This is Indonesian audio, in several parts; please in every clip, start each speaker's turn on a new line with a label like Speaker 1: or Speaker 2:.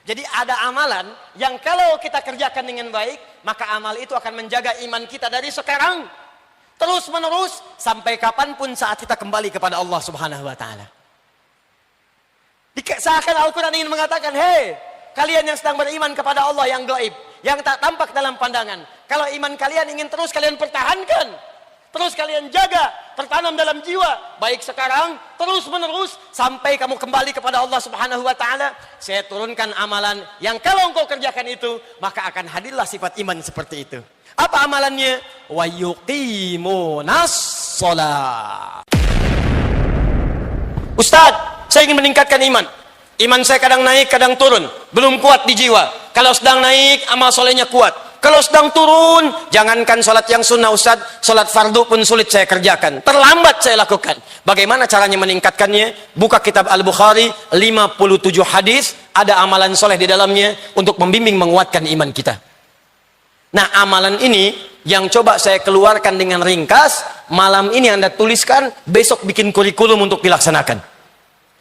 Speaker 1: Jadi ada amalan yang kalau kita kerjakan dengan baik, maka amal itu akan menjaga iman kita dari sekarang terus menerus sampai kapanpun saat kita kembali kepada Allah Subhanahu wa taala. Seakan Al-Quran ingin mengatakan, hei, kalian yang sedang beriman kepada Allah yang gaib, yang tak tampak dalam pandangan, kalau iman kalian ingin terus kalian pertahankan, terus kalian jaga, tertanam dalam jiwa, baik sekarang, terus menerus, sampai kamu kembali kepada Allah Subhanahu wa ta'ala, saya turunkan amalan yang kalau engkau kerjakan itu, maka akan hadirlah sifat iman seperti itu. Apa amalannya? Wa yuqimunas shalah. Ustaz, saya ingin meningkatkan iman. Iman saya kadang naik, kadang turun. Belum kuat di jiwa. Kalau sedang naik, amal solehnya kuat. Kalau sedang turun, jangankan sholat yang sunnah Ustaz, sholat fardu pun sulit saya kerjakan. Terlambat saya lakukan. Bagaimana caranya meningkatkannya? Buka kitab Al-Bukhari, 57 hadis, ada amalan soleh di dalamnya untuk membimbing menguatkan iman kita. Nah, amalan ini yang coba saya keluarkan dengan ringkas, malam ini Anda tuliskan, besok bikin kurikulum untuk dilaksanakan.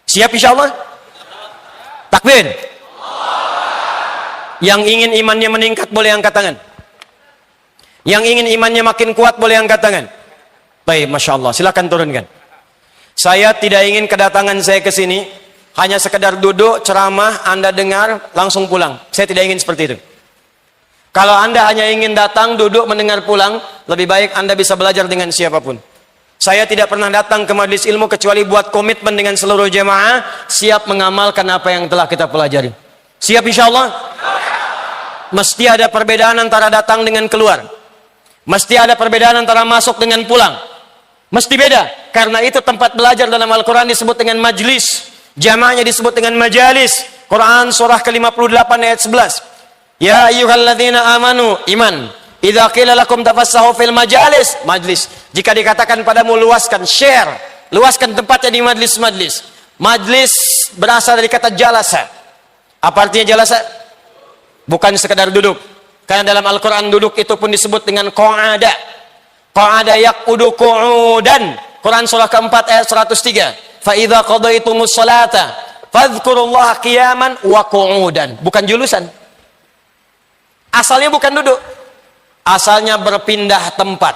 Speaker 1: Siap insya Allah? Takbir. Yang ingin imannya meningkat boleh angkat tangan. Yang ingin imannya makin kuat boleh angkat tangan. Baik, Masya Allah, silakan turunkan. Saya tidak ingin kedatangan saya ke sini hanya sekedar duduk, ceramah, Anda dengar, langsung pulang. Saya tidak ingin seperti itu. Kalau Anda hanya ingin datang, duduk, mendengar, pulang, lebih baik Anda bisa belajar dengan siapapun. Saya tidak pernah datang ke majelis ilmu kecuali buat komitmen dengan seluruh jemaah, siap mengamalkan apa yang telah kita pelajari. Siap insya Allah? Mesti ada perbedaan antara datang dengan keluar. Mesti ada perbedaan antara masuk dengan pulang. Mesti beda. Karena itu tempat belajar dalam Al-Quran disebut dengan majlis. Jamaahnya disebut dengan majalis. Quran surah ke-58 ayat 11. Ya ayyuhalladzina amanu, iman. Idza qila lakum tafassahu fil majalis, majlis. Jika dikatakan padamu luaskan, share, luaskan tempatnya di majlis-majlis. Majlis berasal dari kata jalasa. Apa artinya jalasa? Bukan sekedar duduk. Karena dalam Al-Quran duduk itu pun disebut dengan qa'ada. Qa'ada yaqudu qu'udan. Quran surah keempat ayat 103. Fa idza qadaitumus salata fadhkurullaha qiyaman wa qu'udan. Bukan julusan. Asalnya bukan duduk. Asalnya berpindah tempat.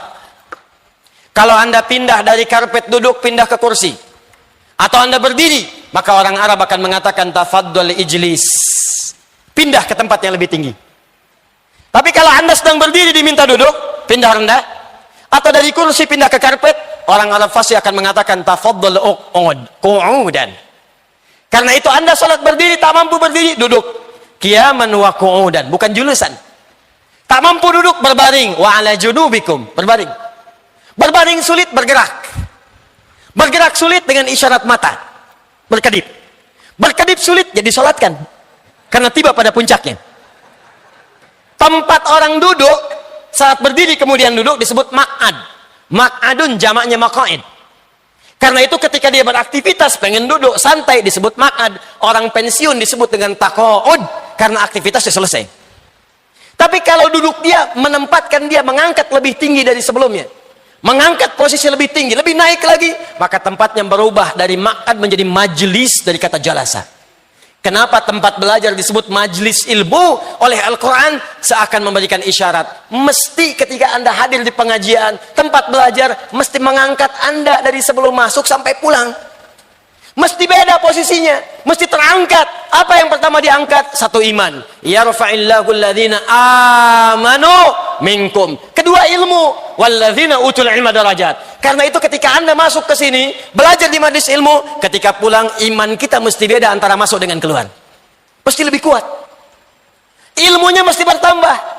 Speaker 1: Kalau Anda pindah dari karpet duduk, pindah ke kursi. Atau Anda berdiri, maka orang Arab akan mengatakan tafaddal ijlis. Pindah ke tempat yang lebih tinggi. Tapi kalau Anda sedang berdiri diminta duduk, pindah rendah. Atau dari kursi pindah ke karpet, orang Arab fasih akan mengatakan tafaddal qu'udan. Karena itu Anda sholat berdiri, tak mampu berdiri, duduk. Qiyaman wa qu'udan, bukan julusan. Tak mampu duduk, berbaring. Wa ala junubikum, berbaring. Berbaring sulit, bergerak. Bergerak sulit dengan isyarat mata. Berkedip. Berkedip sulit, jadi sholatkan. Karena tiba pada puncaknya. Tempat orang duduk, saat berdiri kemudian duduk, disebut maq'ad. Maq'adun, jamaknya maq'id. Karena itu ketika dia beraktivitas, pengen duduk, santai, disebut maq'ad. Orang pensiun disebut dengan taqa'ud. Karena aktivitasnya selesai. Tapi kalau duduk dia, menempatkan dia, mengangkat lebih tinggi dari sebelumnya. Mengangkat posisi lebih tinggi, lebih naik lagi. Maka tempatnya berubah dari maq'ad menjadi majlis dari kata jalasa. Kenapa tempat belajar disebut majlis ilmu oleh Al-Quran? Seakan memberikan isyarat. Mesti ketika Anda hadir di pengajian, tempat belajar, mesti mengangkat Anda dari sebelum masuk sampai pulang. Mesti beda posisinya, mesti terangkat. Apa yang pertama diangkat? Satu, iman. Yarfa'illahu alladhina amanu minkum. Kedua, ilmu. Walladzina utul ilma darajat. Karena itu ketika Anda masuk ke sini, belajar di majlis ilmu, ketika pulang iman kita mesti beda antara masuk dengan keluar. Mesti lebih kuat. Ilmunya mesti bertambah.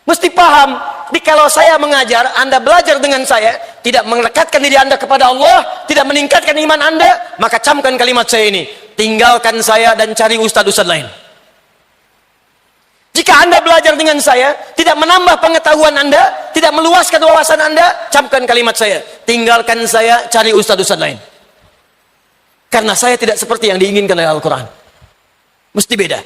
Speaker 1: Mesti paham. Jadi kalau saya mengajar, Anda belajar dengan saya, tidak melekatkan diri Anda kepada Allah, tidak meningkatkan iman Anda, maka camkan kalimat saya ini. Tinggalkan saya dan cari ustadz-ustadz lain. Jika Anda belajar dengan saya, tidak menambah pengetahuan Anda, tidak meluaskan wawasan Anda, camkan kalimat saya. Tinggalkan saya, cari ustadz-ustadz lain. Karena saya tidak seperti yang diinginkan oleh Al-Quran. Mesti beda.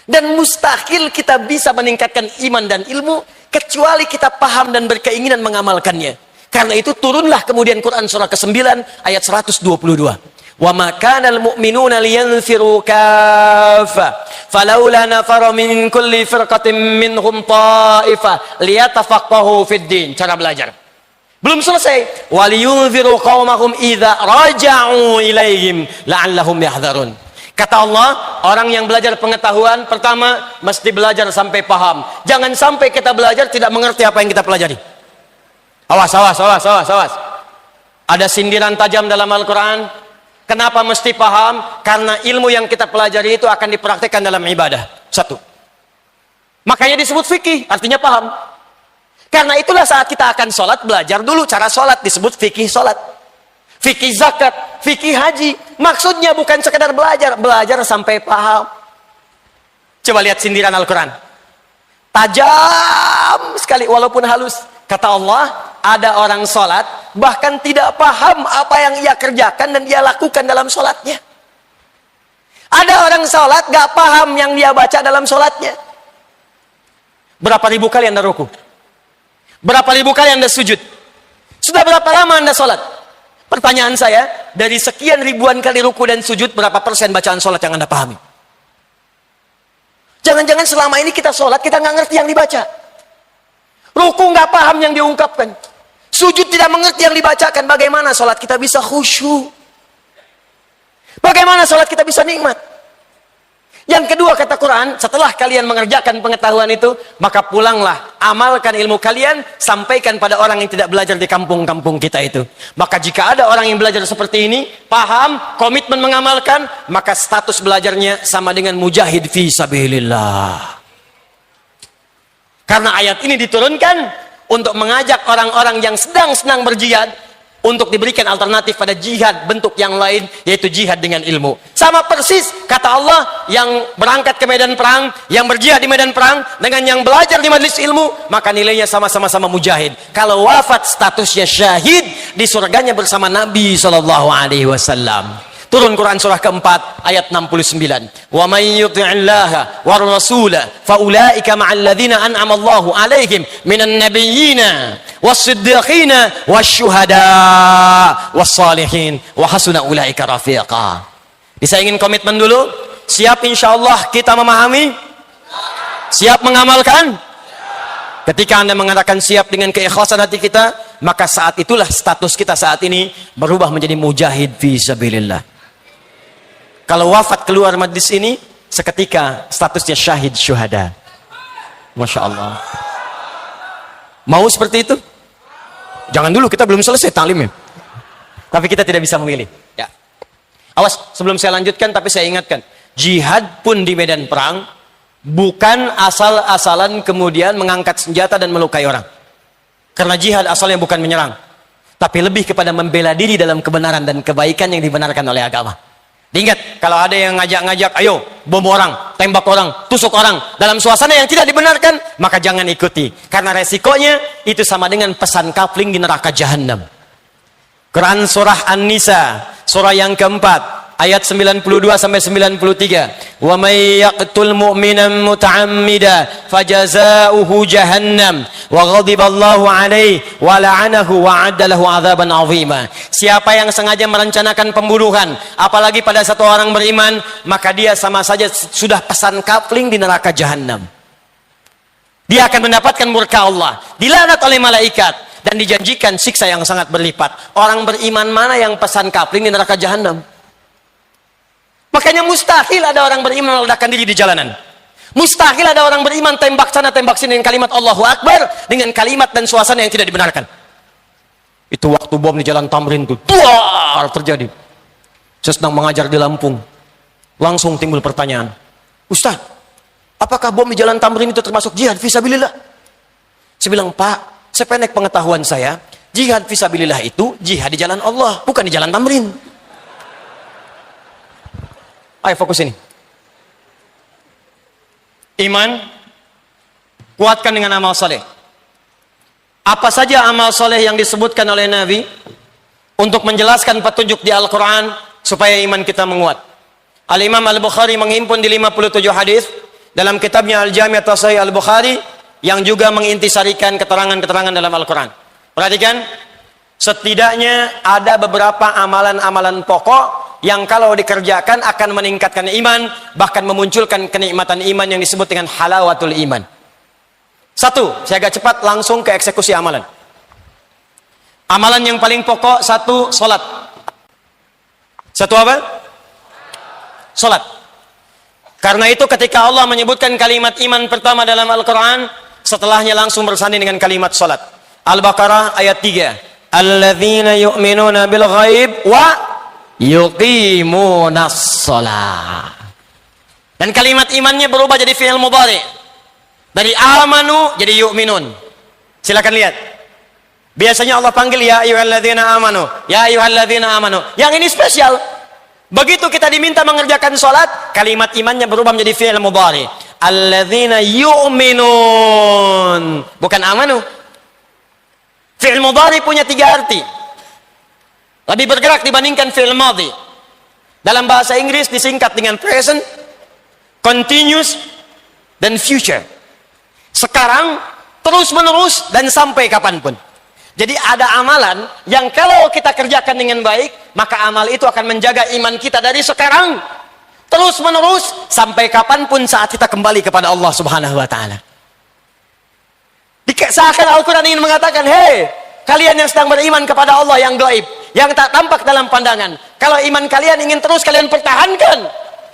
Speaker 1: Dan mustahil kita bisa meningkatkan iman dan ilmu kecuali kita paham dan berkeinginan mengamalkannya. Karena itu turunlah kemudian Quran surah ke-9 ayat 122. Wa ma kana al-mu'minuna liyanfiru kaffa falawla nafara min kulli firqatin minhum ta'ifah liyatafaqahu fid din. Cara belajar. Belum selesai. Waliyunziru qaumahum idza raja'u ilaihim la'allahum yahdharun. Kata Allah, orang yang belajar pengetahuan pertama mesti belajar sampai paham. Jangan sampai kita belajar tidak mengerti apa yang kita pelajari. Awas. Ada sindiran tajam dalam Al-Quran. Kenapa mesti paham? Karena ilmu yang kita pelajari itu akan dipraktikkan dalam ibadah. Satu. Makanya disebut fikih, artinya paham. Karena itulah saat kita akan sholat, belajar dulu cara sholat, disebut fikih sholat. Fikih zakat, fikih haji. Maksudnya bukan sekedar belajar sampai paham. Coba lihat sindiran Al-Quran. Tajam sekali walaupun halus. Kata Allah, ada orang sholat, bahkan tidak paham apa yang ia kerjakan dan ia lakukan dalam sholatnya. Ada orang sholat, gak paham yang dia baca dalam sholatnya. Berapa ribu kali Anda ruku? Berapa ribu kali Anda sujud? Sudah berapa lama Anda sholat? Pertanyaan saya, dari sekian ribuan kali ruku dan sujud, berapa persen bacaan sholat yang Anda pahami? Jangan-jangan selama ini kita sholat, kita nggak ngerti yang dibaca. Ruku nggak paham yang diungkapkan. Sujud tidak mengerti yang dibacakan. Bagaimana sholat kita bisa khusyuk? Bagaimana sholat kita bisa nikmat? Yang kedua kata Quran, setelah kalian mengerjakan pengetahuan itu, maka pulanglah, amalkan ilmu kalian, sampaikan pada orang yang tidak belajar di kampung-kampung kita itu. Maka jika ada orang yang belajar seperti ini, paham, komitmen mengamalkan, maka status belajarnya sama dengan mujahid fi sabilillah. Karena ayat ini diturunkan untuk mengajak orang-orang yang sedang senang berjihad untuk diberikan alternatif pada jihad bentuk yang lain, yaitu jihad dengan ilmu. Sama persis kata Allah, yang berangkat ke medan perang, yang berjihad di medan perang dengan yang belajar di majelis ilmu, maka nilainya sama-sama mujahid. Kalau wafat statusnya syahid di surganya bersama Nabi SAW. Turun Quran surah keempat ayat 69. Wa may yuti'illaha war rasula faulaika ma'al ladzina an'ama Allahu 'alaihim minan nabiyyina was-siddiqina wasyuhada was-salihin wa hasuna ulaika rafiqa. Bisa ingin komitmen dulu? Siap insyaallah kita memahami? Siap mengamalkan? Ketika Anda mengatakan siap dengan keikhlasan hati kita, maka saat itulah status kita saat ini berubah menjadi mujahid fi sabilillah. Kalau wafat keluar majlis ini, seketika statusnya syahid syuhada. Masya Allah. Mau seperti itu? Jangan dulu, kita belum selesai taklimnya. Tapi kita tidak bisa memilih. Ya. Awas, sebelum saya lanjutkan, tapi saya ingatkan. Jihad pun di medan perang, bukan asal-asalan kemudian mengangkat senjata dan melukai orang. Karena jihad asalnya bukan menyerang. Tapi lebih kepada membela diri dalam kebenaran dan kebaikan yang dibenarkan oleh agama. Ingat, kalau ada yang ngajak-ngajak, ayo bom orang, tembak orang, tusuk orang dalam suasana yang tidak dibenarkan, maka jangan ikuti. Karena resikonya itu sama dengan pesan kapling di neraka jahanam. Quran surah An-Nisa, surah yang keempat, ayat 92 sampai 93. Wa may yaqtul mu'minan muta'ammida fajazaohu jahannam wa ghadiballahu alaihi wa la'anahu wa 'adda lahu 'adzaban 'azima. Siapa yang sengaja merencanakan pembunuhan apalagi pada satu orang beriman, maka dia sama saja sudah pesan kapling di neraka jahanam. Dia akan mendapatkan murka Allah, dilaknat oleh malaikat dan dijanjikan siksa yang sangat berlipat. Orang beriman mana yang pesan kapling di neraka jahanam? Makanya mustahil ada orang beriman meledakkan diri di jalanan. Mustahil ada orang beriman tembak sana tembak sini dengan kalimat Allahu Akbar, dengan kalimat dan suasana yang tidak dibenarkan. Itu waktu bom di Jalan Tamrin itu duar terjadi. Saya sedang mengajar di Lampung. Langsung timbul pertanyaan, Ustaz, apakah bom di Jalan Tamrin itu termasuk jihad fisabilillah? Saya bilang, Pak, sependek pengetahuan saya, jihad fisabilillah itu jihad di jalan Allah, bukan di Jalan Tamrin. Ayo fokus ini. Iman, kuatkan dengan amal soleh. Apa saja amal soleh yang disebutkan oleh Nabi untuk menjelaskan petunjuk di Al-Quran supaya iman kita menguat. Al-Imam Al-Bukhari menghimpun di 57 hadis dalam kitabnya Al-Jami' At-Sahih Al-Bukhari yang juga mengintisarikan keterangan-keterangan dalam Al-Quran. Perhatikan, setidaknya ada beberapa amalan-amalan pokok yang kalau dikerjakan akan meningkatkan iman, bahkan memunculkan kenikmatan iman yang disebut dengan halawatul iman. Satu, saya agak cepat langsung ke eksekusi amalan. Amalan yang paling pokok, satu, sholat. Satu apa? Sholat. Karena itu ketika Allah menyebutkan kalimat iman pertama dalam Al-Quran, setelahnya langsung bersanding dengan kalimat sholat. Al-Baqarah ayat 3. Alladzina yu'minuna bil ghaib wa yuqimunas sholat. Dan kalimat imannya berubah jadi fi'il mudhari. Dari amanu jadi yu'minun. Silakan lihat. Biasanya Allah panggil ya ayyuhalladzina amanu, ya ayyuhalladzina amanu. Yang ini spesial. Begitu kita diminta mengerjakan sholat, kalimat imannya berubah menjadi fi'il mudhari. Alladzina yu'minun, bukan amanu. Fi'il mudhari punya 3 arti. Lebih bergerak dibandingkan fi'il madhi. Dalam bahasa Inggris disingkat dengan present, continuous, dan future. Sekarang, terus menerus, dan sampai kapanpun. Jadi ada amalan yang kalau kita kerjakan dengan baik, maka amal itu akan menjaga iman kita dari sekarang terus menerus sampai kapanpun saat kita kembali kepada Allah Subhanahu wa taala. Seakan Al-Quran ingin mengatakan, hei, kalian yang sedang beriman kepada Allah yang gaib, yang tak tampak dalam pandangan, kalau iman kalian ingin terus kalian pertahankan,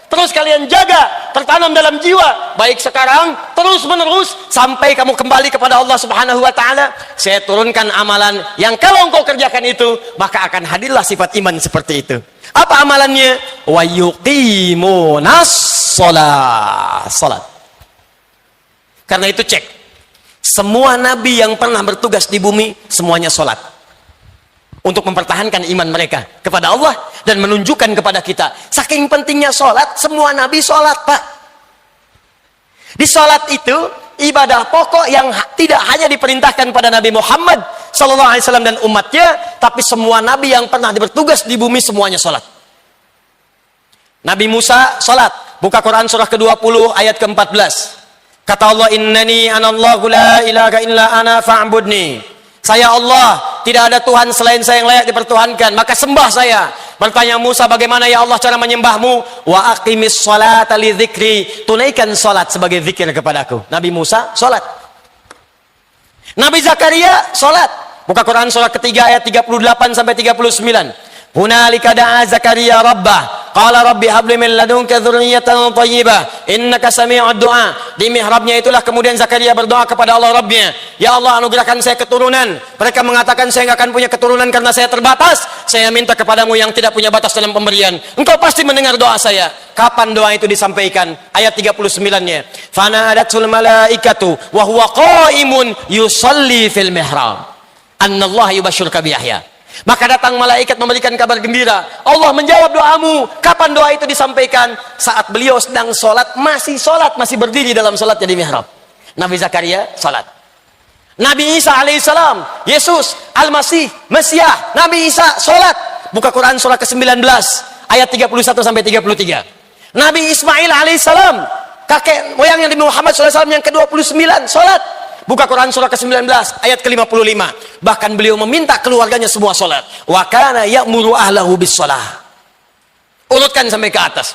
Speaker 1: terus kalian jaga, tertanam dalam jiwa, baik sekarang, terus menerus, sampai kamu kembali kepada Allah Subhanahu wa ta'ala, saya turunkan amalan yang kalau engkau kerjakan itu, maka akan hadirlah sifat iman seperti itu. Apa amalannya? Wa yuqimunas sholat. Salat. Karena itu cek. Semua nabi yang pernah bertugas di bumi, semuanya sholat. Untuk mempertahankan iman mereka kepada Allah dan menunjukkan kepada kita saking pentingnya sholat, semua nabi sholat, Pak. Di sholat itu ibadah pokok yang tidak hanya diperintahkan pada Nabi Muhammad SAW dan umatnya, tapi semua nabi yang pernah bertugas di bumi semuanya sholat. Nabi Musa sholat, buka Quran surah ke-20 ayat ke-14. Kata Allah, innani anallahu la ilaha illa ana fa'budni. Saya Allah, tidak ada Tuhan selain saya yang layak dipertuhankan, maka sembah saya. Bertanya Musa, bagaimana ya Allah cara menyembahmu? Wa aqimis sholata li dzikri, tunaikan salat sebagai zikir kepadaku. Nabi Musa salat. Nabi Zakaria salat. Buka Quran surah ketiga ayat 38 sampai 39. Hunalika da'a Zakaria rabbah, qala rabbi habli min ladunka dzurriyyatan thayyibah innaka sami'ud du'a. Di mihrabnya itulah kemudian Zakaria berdoa kepada Allah Rabbnya, ya Allah anugerahkan saya keturunan. Mereka mengatakan saya nggak akan punya keturunan karena saya terbatas. Saya minta kepadamu yang tidak punya batas dalam pemberian. Engkau pasti mendengar doa saya. Kapan doa itu disampaikan? Ayat 39-nya. Fanadatul malaikatu wa huwa qaimun yusalli fil mihrab. Annallaha yubashshiruka bi Yahya. Maka datang malaikat memberikan kabar gembira. Allah menjawab doamu. Kapan doa itu disampaikan? Saat beliau sedang sholat, masih berdiri dalam sholatnya di mihrab. Nabi Zakaria sholat. Nabi Isa alaihissalam, Yesus, Al-Masih, Mesiah, Nabi Isa sholat. Buka Quran surah ke-19 ayat 31 sampai 33. Nabi Ismail alaihissalam, kakek moyangnya Nabi Muhammad SAW yang ke-29 sholat. Buka Quran surah ke-19 ayat ke-55. Bahkan beliau meminta keluarganya semua sholat. Wa kana ya'muru ahlahu bis sholah. Urutkan sampai ke atas.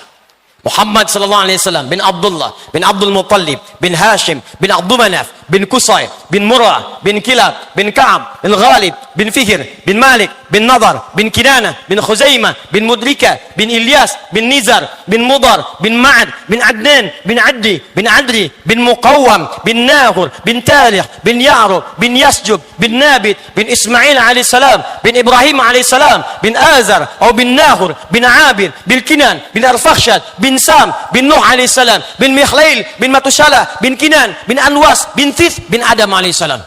Speaker 1: Muhammad sallallahu alaihi wasallam bin Abdullah bin Abdul Muttalib bin Hashim bin Abdul Manaf bin Qusay bin Murrah bin Kilab bin Ka'ab bin Ghalib bin Fihr bin Malik bin Nadar bin Kinana bin Khuzaimah bin Mudrika bin Ilyas bin Nizar bin Mudar bin Ma'ad bin Adnan bin Addi bin Adri bin Muqawwam bin Nahur bin Tarikh bin Ya'rub bin Yasjub bin Nabit bin Ismail alaihissalam bin Ibrahim alaihissalam bin Azar atau bin Nahur bin Abir bin Kinan bin Arfakhshad bin Sam bin Nuh alaihissalam bin Mikhlail bin Matushalah bin Kinan bin Anwas bin Thith bin Adam alaihissalam.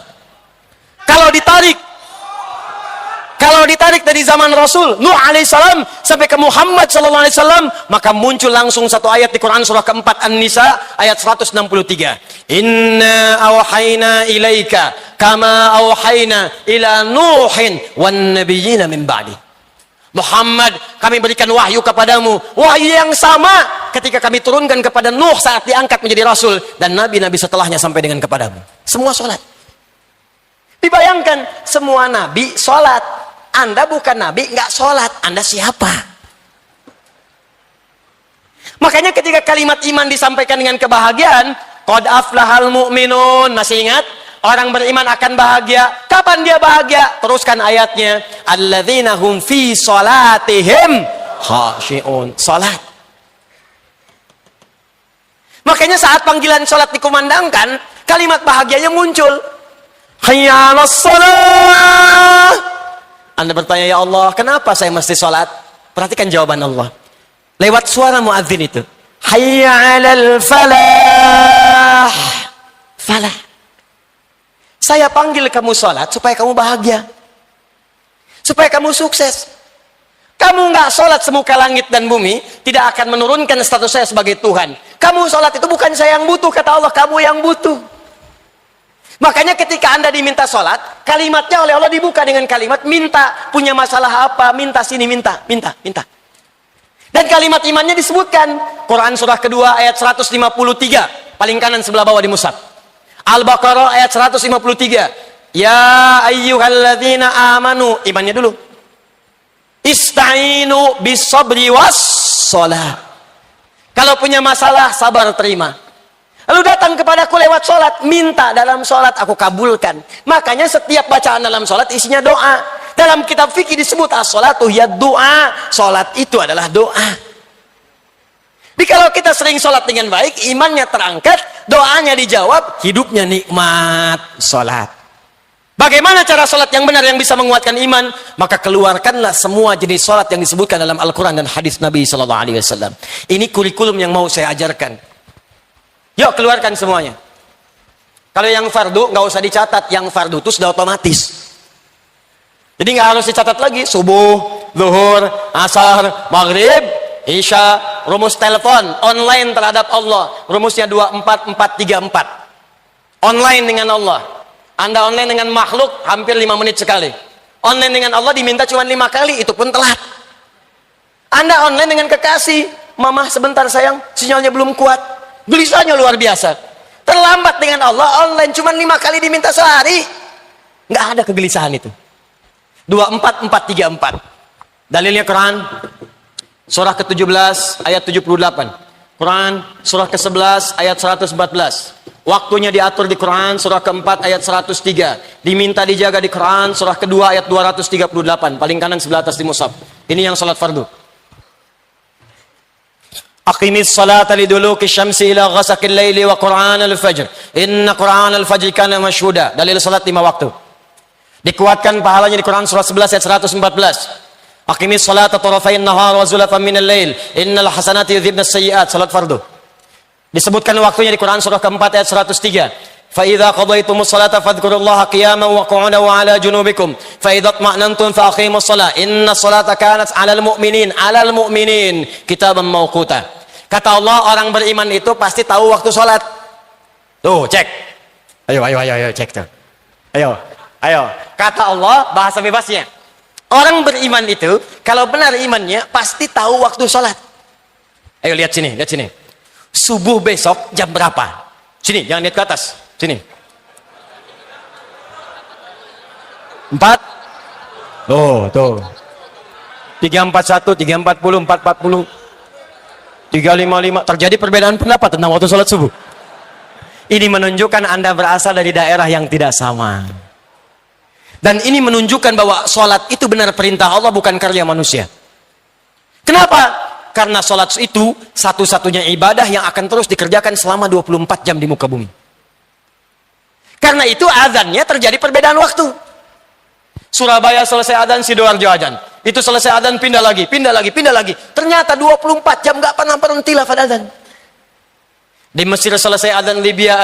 Speaker 1: Kalau ditarik dari zaman Rasul Nuh alaihissalam sampai ke Muhammad sallallahu alaihi wasallam, maka muncul langsung satu ayat di Quran surah keempat An-Nisa ayat 163. Inna awhayna ilaika kama awhayna ila Nuhin wan nabiyina min ba'di. Muhammad, kami berikan wahyu kepadamu, wahyu yang sama ketika kami turunkan kepada Nuh saat diangkat menjadi Rasul, dan nabi-nabi setelahnya sampai dengan kepadamu. Semua sholat. Dibayangkan, semua nabi sholat. Anda bukan nabi, nggak sholat. Anda siapa? Makanya ketika kalimat iman disampaikan dengan kebahagiaan, qad aflahal mu'minun, masih ingat? Orang beriman akan bahagia. Kapan dia bahagia? Teruskan ayatnya. Alladzina hum fi salatihim khashi'un. Salat. Makanya saat panggilan salat dikumandangkan, kalimat bahagianya muncul. Hayya 'alas shalah. Anda bertanya, ya Allah, kenapa saya mesti salat? Perhatikan jawaban Allah. Lewat suara muadzin itu. Hayya 'alal falah. Falah. Saya panggil kamu salat supaya kamu bahagia. Supaya kamu sukses. Kamu nggak salat semuka langit dan bumi, tidak akan menurunkan status saya sebagai Tuhan. Kamu salat itu bukan saya yang butuh, kata Allah, kamu yang butuh. Makanya ketika Anda diminta salat, kalimatnya oleh Allah dibuka dengan kalimat minta, punya masalah apa, minta sini, minta. Dan kalimat imannya disebutkan. Quran surah kedua ayat 153, paling kanan sebelah bawah di mushaf. Al-Baqarah ayat 153. Ya ayyuhalladzina amanu, imannya dulu. Ista'inu bis-sabri was-shalah. Kalau punya masalah, sabar terima. Lalu datang kepadaku lewat sholat, minta dalam sholat, aku kabulkan. Makanya setiap bacaan dalam sholat isinya doa. Dalam kitab fikih disebut as-sholatu hiya doa. Sholat itu adalah doa. Jadi kalau kita sering sholat dengan baik, imannya terangkat, doanya dijawab, hidupnya nikmat sholat. Bagaimana cara sholat yang benar yang bisa menguatkan iman? Maka keluarkanlah semua jenis sholat yang disebutkan dalam Al-Quran dan hadis Nabi SAW. Ini kurikulum yang mau saya ajarkan. Yuk keluarkan semuanya. Kalau yang fardu nggak usah dicatat, yang fardu itu sudah otomatis. Jadi nggak harus dicatat lagi. Subuh, zuhur, asar, maghrib, isya, rumus telepon online terhadap Allah. Rumusnya 24434. Online dengan Allah. Anda online dengan makhluk hampir 5 menit sekali. Online dengan Allah diminta cuma 5 kali, itu pun telat. Anda online dengan kekasih, mama sebentar sayang, sinyalnya belum kuat. Gelisahnya luar biasa. Terlambat dengan Allah, online cuma 5 kali diminta sehari. Nggak ada kegelisahan itu. 24434. Dalilnya Quran surah ke-17 ayat 78. Quran surah ke-11 ayat 114. Waktunya diatur di Quran surah ke-4 ayat 103. Diminta dijaga di Quran surah ke-2 ayat 238. Paling kanan sebelah atas di mushaf. Ini yang salat fardu. Aqimis salata liduluki syamsi ila ghasaqil laili wa Qur'an al-fajr. Inna Qur'an al-fajr kana mashhuda. Dalil salat 5 waktu. Dikuatkan pahalanya di Quran surah 11 ayat 114. Aqimis salata tarafayn nahar wa zulafan minal lail. Innal hasanati yudhibna as-sayyi'at. Salat fardu. Disebutkan waktunya di Quran surah ke-4 ayat 103. Fa idza qadaytumus salata fadhkurullaha qiyaman wa qu'udan wa 'ala junubikum. Fa idza tma'nantum fa aqimus shalah. Innas salata kanat 'alal mu'minin kitaban mawquta. Kata Allah, orang beriman itu pasti tahu waktu salat. Tuh, cek. Ayo cek tuh. Ayo. Kata Allah, bahasa bebasnya. Orang beriman itu kalau benar imannya pasti tahu waktu salat. Ayo lihat sini. Subuh besok jam berapa? Sini, jangan lihat ke atas. Sini. 4. Tuh. 341, 340, 440. 355. Terjadi perbedaan pendapat tentang waktu sholat subuh. Ini menunjukkan Anda berasal dari daerah yang tidak sama. Dan ini menunjukkan bahwa sholat itu benar perintah Allah, bukan karya manusia. Kenapa? Karena sholat itu satu-satunya ibadah yang akan terus dikerjakan selama 24 jam di muka bumi. Karena itu azannya terjadi perbedaan waktu. Surabaya selesai azan, Sidoarjo azan. Itu selesai azan, pindah lagi. Ternyata 24 jam nggak pernah berhenti lafaz azan. Di Mesir selesai azan, Libya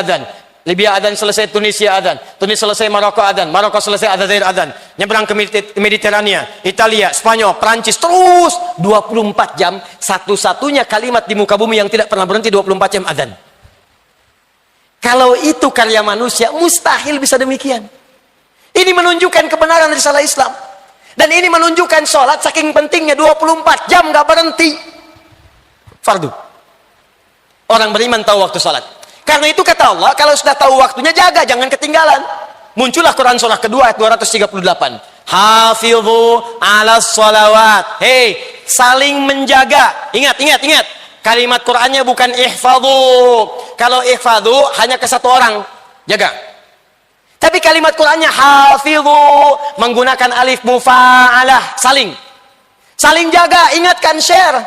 Speaker 1: azan selesai, Tunisia azan. Tunis selesai, Maroko azan. Maroko selesai, Aljazair azan. Nyebrang ke Mediterania, Italia, Spanyol, Prancis, terus 24 jam. Satu-satunya kalimat di muka bumi yang tidak pernah berhenti 24 jam azan. Kalau itu karya manusia, mustahil bisa demikian. Ini menunjukkan kebenaran risalah Islam. Dan ini menunjukkan sholat saking pentingnya 24 jam gak berhenti. Fardu. Orang beriman tahu waktu sholat. Karena itu kata Allah, kalau sudah tahu waktunya jaga, jangan ketinggalan. Muncullah Quran surah kedua ayat 238. Hafidhu ala sholawat. Hei, saling menjaga. Ingat. Kalimat Qur'annya bukan ihfadhu. Kalau ihfadhu hanya ke satu orang, jaga. Tapi kalimat Qur'annya hafidhu, menggunakan alif mufa'alah, saling jaga, ingatkan, share.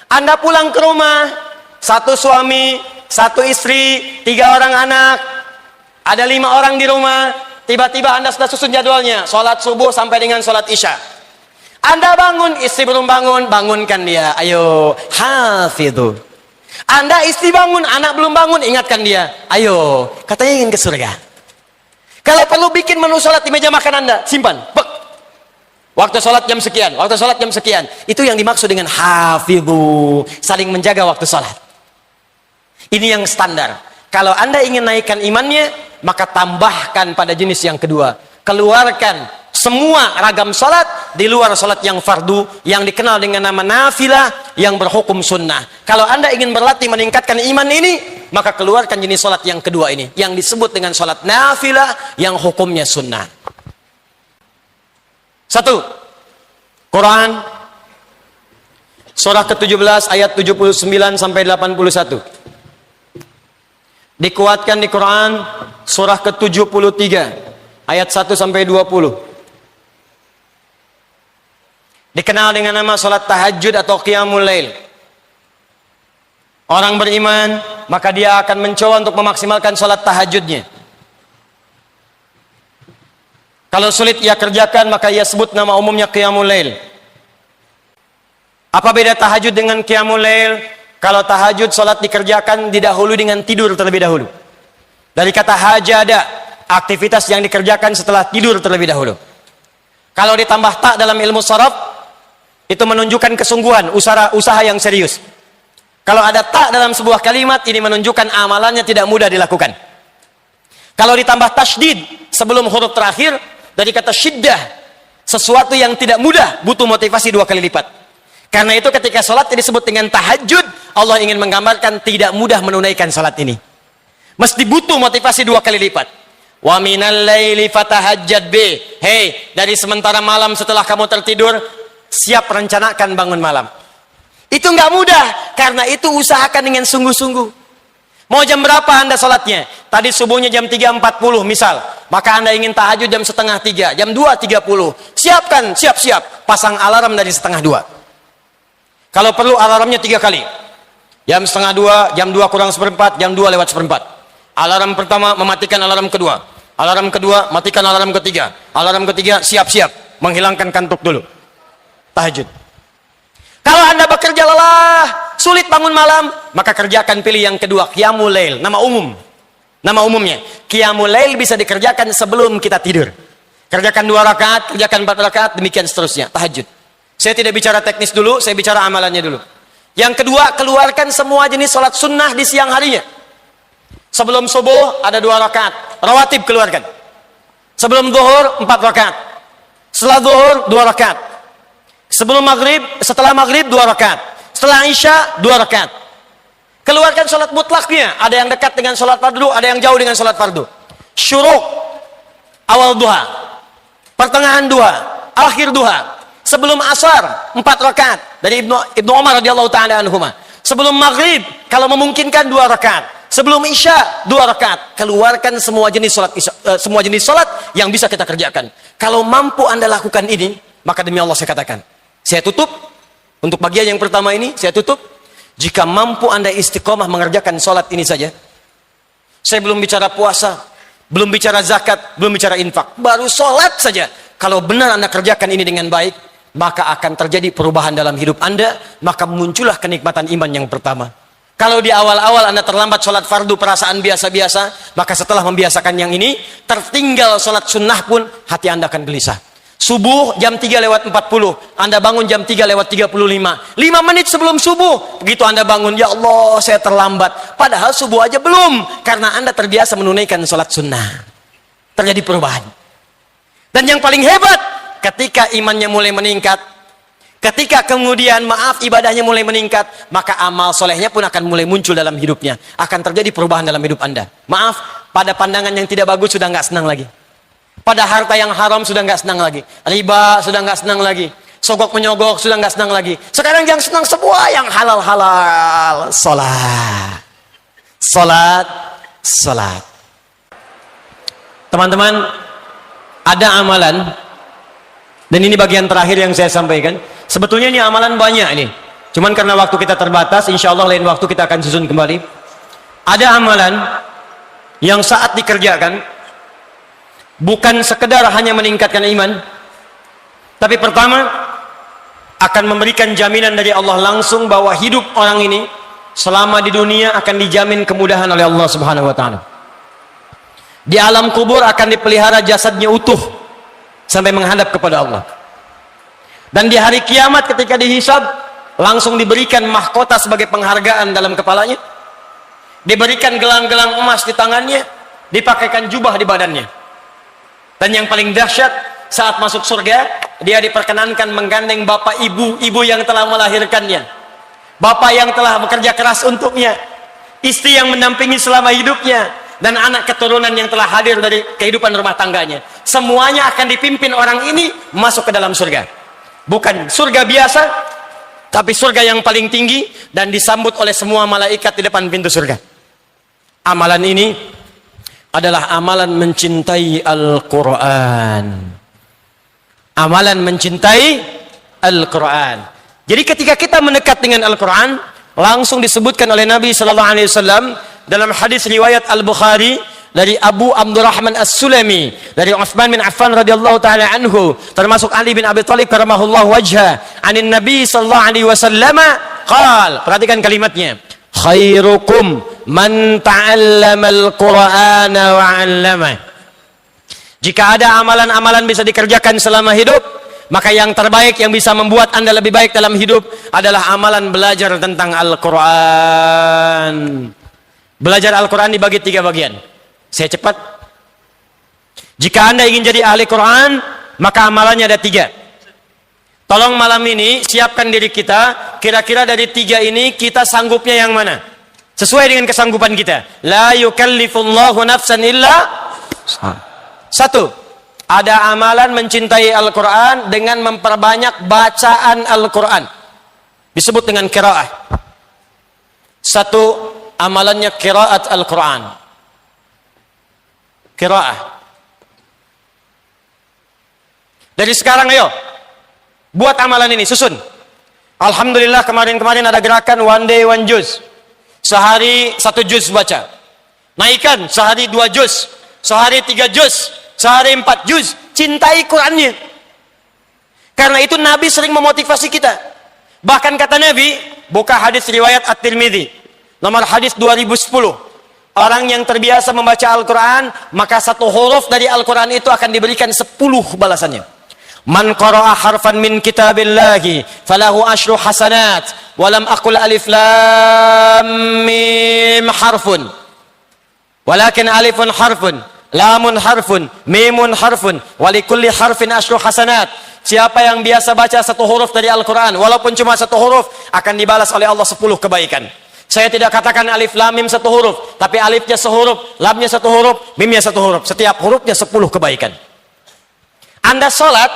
Speaker 1: Anda pulang ke rumah, satu suami, satu istri, 3 orang anak, ada 5 orang di rumah. Tiba-tiba Anda sudah susun jadwalnya, sholat subuh sampai dengan sholat isya. Anda bangun, istri belum bangun, bangunkan dia. Ayo, hafidhu. Anda istri bangun, anak belum bangun, ingatkan dia. Ayo, katanya ingin ke surga. Kalau perlu bikin menu sholat di meja makan Anda, simpan. Bek. Waktu sholat jam sekian, waktu sholat jam sekian. Itu yang dimaksud dengan hafidhu, saling menjaga waktu sholat. Ini yang standar. Kalau Anda ingin naikkan imannya, maka tambahkan pada jenis yang kedua. Keluarkan semua ragam sholat di luar sholat yang fardu, yang dikenal dengan nama nafilah, yang berhukum sunnah. Kalau Anda ingin berlatih meningkatkan iman ini, maka keluarkan jenis sholat yang kedua ini, yang disebut dengan sholat nafilah, yang hukumnya sunnah. 1. Quran surah ke-17 ayat 79 sampai 81. Dikuatkan di Quran surah ke-73 ayat 1 sampai 20. Dikenal dengan nama salat tahajud atau qiyamul lail. Orang beriman maka dia akan mencoba untuk memaksimalkan salat tahajudnya. Kalau sulit ia kerjakan, maka ia sebut nama umumnya qiyamul lail. Apa beda tahajud dengan qiyamul lail? Kalau tahajud, salat dikerjakan didahului dengan tidur terlebih dahulu. Dari kata hajada, aktivitas yang dikerjakan setelah tidur terlebih dahulu. Kalau ditambah tak dalam ilmu sharaf, itu menunjukkan kesungguhan, usaha yang serius. Kalau ada tak dalam sebuah kalimat, ini menunjukkan amalannya tidak mudah dilakukan. Kalau ditambah tasydid sebelum huruf terakhir, dari kata syiddah, sesuatu yang tidak mudah, butuh motivasi 2 kali lipat. Karena itu ketika sholat disebut dengan tahajud, Allah ingin menggambarkan tidak mudah menunaikan sholat ini. Mesti butuh motivasi 2 kali lipat. Wa minal laili fatahajjad bi. Hei, dari sementara malam setelah kamu tertidur, siap rencanakan bangun malam. Itu nggak mudah, karena itu usahakan dengan sungguh-sungguh. Mau jam berapa Anda sholatnya? Tadi subuhnya jam 3.40 misal. Maka Anda ingin tahajud jam 2.30, jam 2.30. Siapkan, siap-siap. Pasang alarm dari 1.30. Kalau perlu alarmnya 3 kali. Jam 1.30, jam 2 kurang seperempat, jam 2 lewat seperempat. Alarm pertama mematikan alarm kedua. Alarm kedua matikan alarm ketiga. Alarm ketiga siap-siap. Menghilangkan kantuk dulu. Tahajud. Kalau Anda bekerja lelah, sulit bangun malam, maka kerjakan pilih yang kedua, qiyamul lail, nama umum. Nama umumnya, qiyamul lail bisa dikerjakan sebelum kita tidur. Kerjakan 2 rakaat, kerjakan 4 rakaat, demikian seterusnya, tahajud. Saya tidak bicara teknis dulu, saya bicara amalannya dulu. Yang kedua, keluarkan semua jenis sholat sunnah di siang harinya. Sebelum subuh ada 2 rakaat, rawatib keluarkan. Sebelum zuhur 4 rakaat. Setelah zuhur 2 rakaat. Sebelum maghrib, setelah maghrib 2 rakaat. Setelah isya 2 rakaat. Keluarkan sholat mutlaknya. Ada yang dekat dengan sholat fardu, ada yang jauh dengan sholat fardu. Syuruk, awal duha, pertengahan duha, akhir duha. Sebelum asar 4 rakaat. Dari Ibnu Umar radhiyallahu ta'ala anhuma. Sebelum maghrib, kalau memungkinkan 2 rakaat. Sebelum isya 2 rakaat. Keluarkan semua jenis sholat yang bisa kita kerjakan. Kalau mampu Anda lakukan ini, maka demi Allah saya katakan, saya tutup untuk bagian yang pertama ini, saya tutup. Jika mampu Anda istiqomah mengerjakan sholat ini saja, saya belum bicara puasa, belum bicara zakat, belum bicara infak, baru sholat saja. Kalau benar Anda kerjakan ini dengan baik, maka akan terjadi perubahan dalam hidup Anda, maka muncullah kenikmatan iman yang pertama. Kalau di awal-awal Anda terlambat sholat fardu perasaan biasa-biasa, maka setelah membiasakan yang ini, tertinggal sholat sunnah pun hati Anda akan gelisah. Subuh jam 3:40, Anda bangun jam 3:35. 5 menit sebelum subuh, begitu Anda bangun, ya Allah saya terlambat. Padahal subuh aja belum, karena Anda terbiasa menunaikan sholat sunnah. Terjadi perubahan. Dan yang paling hebat, ketika imannya mulai meningkat, ketika kemudian ibadahnya mulai meningkat, maka amal solehnya pun akan mulai muncul dalam hidupnya. Akan terjadi perubahan dalam hidup Anda. Maaf, pada pandangan yang tidak bagus sudah nggak senang lagi. Pada harta yang haram sudah nggak senang lagi. Riba sudah nggak senang lagi. Sogok menyogok, sudah nggak senang lagi. Sekarang yang senang semua yang halal-halal. Salat. Salat. Salat. Teman-teman, ada amalan, dan ini bagian terakhir yang saya sampaikan. Sebetulnya ini amalan banyak ini. Cuman karena waktu kita terbatas, insya Allah lain waktu kita akan susun kembali. Ada amalan yang saat dikerjakan, bukan sekedar hanya meningkatkan iman, tapi pertama, akan memberikan jaminan dari Allah langsung bahwa hidup orang ini, selama di dunia akan dijamin kemudahan oleh Allah Subhanahu wa Ta'ala. Di alam kubur akan dipelihara jasadnya utuh sampai menghadap kepada Allah. Dan di hari kiamat ketika dihisab, langsung diberikan mahkota sebagai penghargaan dalam kepalanya, diberikan gelang-gelang emas di tangannya, dipakaikan jubah di badannya. Dan yang paling dahsyat, saat masuk surga, dia diperkenankan menggandeng bapak ibu yang telah melahirkannya, bapak yang telah bekerja keras untuknya, istri yang mendampingi selama hidupnya, dan anak keturunan yang telah hadir dari kehidupan rumah tangganya. Semuanya akan dipimpin orang ini masuk ke dalam surga. Bukan surga biasa, tapi surga yang paling tinggi, dan disambut oleh semua malaikat di depan pintu surga. Amalan ini adalah amalan mencintai Al-Quran. Amalan mencintai Al-Quran. Jadi ketika kita mendekat dengan Al-Quran, langsung disebutkan oleh Nabi SAW dalam hadis riwayat Al-Bukhari dari Abu Abdurrahman As-Sulami, dari Utsman bin Affan radhiyallahu taala anhu, termasuk Ali bin Abi Thalib karamahullahu wajha, anin Nabi sallallahu alaihi wasallam qala, perhatikan kalimatnya, khairukum man ta'allama al-Qur'ana wa 'allama. Jika ada amalan-amalan bisa dikerjakan selama hidup, maka yang terbaik yang bisa membuat Anda lebih baik dalam hidup adalah amalan belajar tentang Al-Quran. Belajar Al-Quran dibagi 3 bagian. Saya cepat. Jika Anda ingin jadi ahli Quran, maka amalannya ada 3. Tolong malam ini siapkan diri kita, kira-kira dari 3 ini kita sanggupnya yang mana? Sesuai dengan kesanggupan kita. La yukallifullahu nafsan illa. 1. Ada amalan mencintai Al-Quran dengan memperbanyak bacaan Al-Quran. Disebut dengan qiraah. 1. Amalannya qiraat Al-Quran. Qiraah. Dari sekarang ayo, buat amalan ini, susun. Alhamdulillah kemarin-kemarin ada gerakan one day one juz. Sehari 1 juz baca. Naikkan sehari 2 juz, sehari 3 juz, sehari 4 juz. Cintai Qurannya. Karena itu Nabi sering memotivasi kita. Bahkan kata Nabi, buka hadis riwayat At-Tirmidzi, nomor hadis 2010. Orang yang terbiasa membaca Al-Quran, maka 1 huruf dari Al-Quran itu akan diberikan 10 balasannya. Man qara'a harfan min kitabillahi falahu asyru hasanat, walam aqul alif lam mim harfun, walakin alifun harfun, lamun harfun, mimun harfun, walikulli harfin asyru hasanat. Siapa yang biasa baca 1 huruf dari Al-Quran, walaupun cuma 1 huruf, akan dibalas oleh Allah 10 kebaikan. Saya tidak katakan alif lam mim 1 huruf, tapi alifnya sehuruf, lamnya 1 huruf, mimnya 1 huruf. Setiap hurufnya 10 kebaikan. Anda sholat,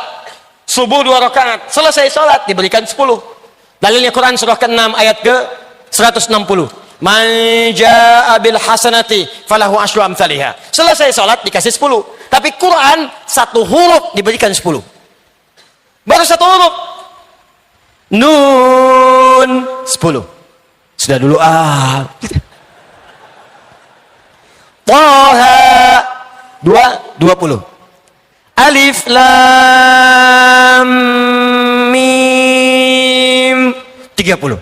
Speaker 1: subuh 2 rakaat, selesai sholat, diberikan 10. Dalilnya Quran surah ke-6 ayat ke-160. Man jaa'a bil hasanati falahu asyru amsalihha. Selesai sholat, dikasih 10. Tapi Quran, 1 huruf diberikan 10. Baru 1 huruf. Nun, 10. Sudah dulu Taha 20. Alif lam mim 30.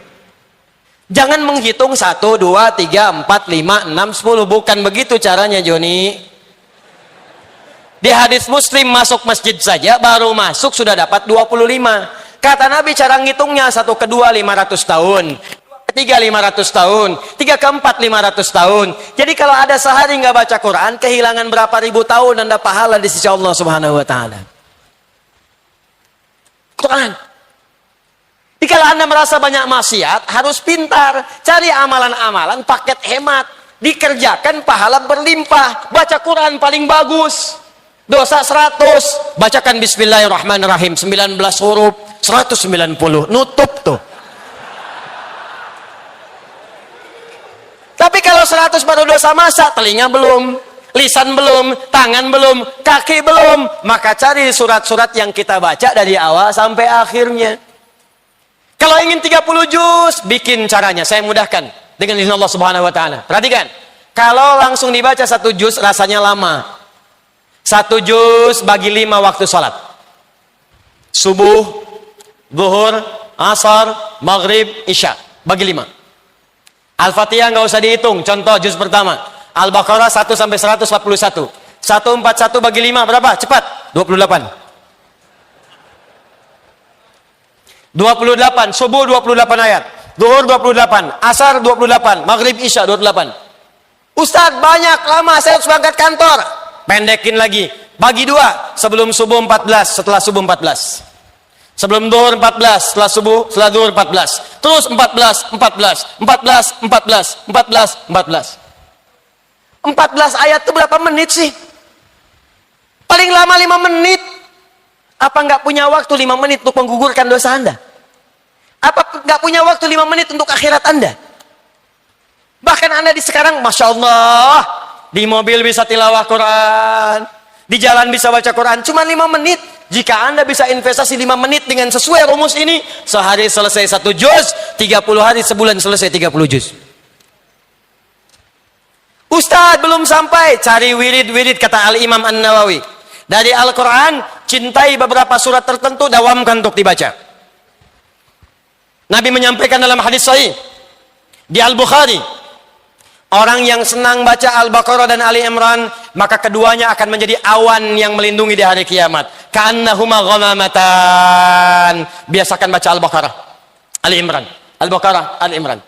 Speaker 1: Jangan menghitung 1, 2, 3, 4, 5, 6, 10. Bukan begitu caranya, Joni. Di hadis Muslim, masuk masjid saja baru masuk sudah dapat 25. Kata Nabi cara ngitungnya 1 ke 2 500 tahun. 3 500 tahun, 3 ke 4 500 tahun. Jadi kalau ada sehari nggak baca Quran, kehilangan berapa ribu tahun Anda pahala di sisi Allah Subhanahu wa Ta'ala. Quran. Jadi kalau Anda merasa banyak maksiat, harus pintar, cari amalan-amalan paket hemat, dikerjakan pahala berlimpah. Baca Quran paling bagus. Dosa 100, bacakan Bismillahirrahmanirrahim 19 huruf. 190, nutup tuh. Tapi kalau 100 baru dosa masa, telinga belum, lisan belum, tangan belum, kaki belum, maka cari surat-surat yang kita baca dari awal sampai akhirnya. Kalau ingin 30 juz, bikin caranya, saya mudahkan dengan izin Allah Subhanahu wa taala. Perhatikan, kalau langsung dibaca 1 juz rasanya lama. 1 juz bagi 5 waktu salat. Subuh, zuhur, asar, maghrib, isya, bagi 5. Al-Fatihah nggak usah dihitung. Contoh juz pertama, Al-Baqarah 1 sampai 141. 141 bagi 5 berapa? Cepat. 28. 28. Subuh 28 ayat. Zuhur 28. Asar 28. Maghrib isya 28. Ustadz banyak lama, saya harus berangkat kantor. Pendekin lagi. Bagi 2. Sebelum subuh 14. Setelah subuh 14. Sebelum zuhur 14, setelah subuh, setelah zuhur 14. Terus 14, 14, 14, 14, 14, 14. 14 ayat itu berapa menit sih? Paling lama 5 menit. Apa nggak punya waktu 5 menit untuk menggugurkan dosa Anda? Apa nggak punya waktu 5 menit untuk akhirat Anda? Bahkan Anda di sekarang, Masya Allah, di mobil bisa tilawah Quran, di jalan bisa baca Quran, cuma 5 menit. Jika Anda bisa investasi 5 menit dengan sesuai rumus ini, sehari selesai 1 juz, 30 hari sebulan selesai 30 juz. Ustadz belum sampai, cari wirid-wirid, kata Al-Imam An-Nawawi. Dari Al-Quran, cintai beberapa surat tertentu, dawamkan untuk dibaca. Nabi menyampaikan dalam hadis sahih di Al-Bukhari, orang yang senang baca Al-Baqarah dan Ali Imran, maka keduanya akan menjadi awan yang melindungi di hari kiamat. Ka'annahuma ghamamatan. Biasakan baca Al-Baqarah, Ali Imran. Al-Baqarah, Ali Imran.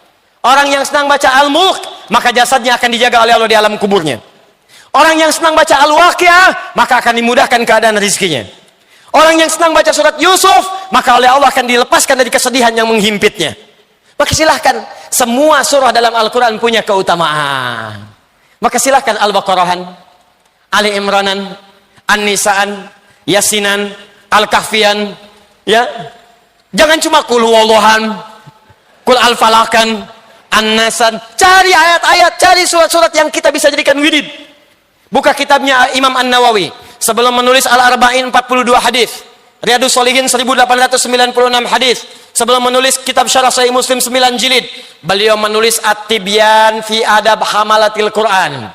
Speaker 1: Orang yang senang baca Al-Mulk, maka jasadnya akan dijaga oleh Allah di alam kuburnya. Orang yang senang baca Al-Waqiah, maka akan dimudahkan keadaan rezekinya. Orang yang senang baca surat Yusuf, maka oleh Allah akan dilepaskan dari kesedihan yang menghimpitnya. Maka silahkan, semua surah dalam Al-Quran punya keutamaan. Maka silahkan Al-Baqarahan, Ali Imranan, An-Nisaan, Yasinan, Al-Kahfian, ya. Jangan cuma Qul Huwallahan, Qul Al-Falakan, An-Nasan. Cari ayat-ayat, cari surat-surat yang kita bisa jadikan wirid. Buka kitabnya Imam An-Nawawi. Sebelum menulis Al-Arba'in 42 hadis, Riyadus Shalihin 1896 hadis. Sebelum menulis kitab Syarah Sahih Muslim 9 jilid, beliau menulis At-Tibyan fi Adab Hamalatil Quran.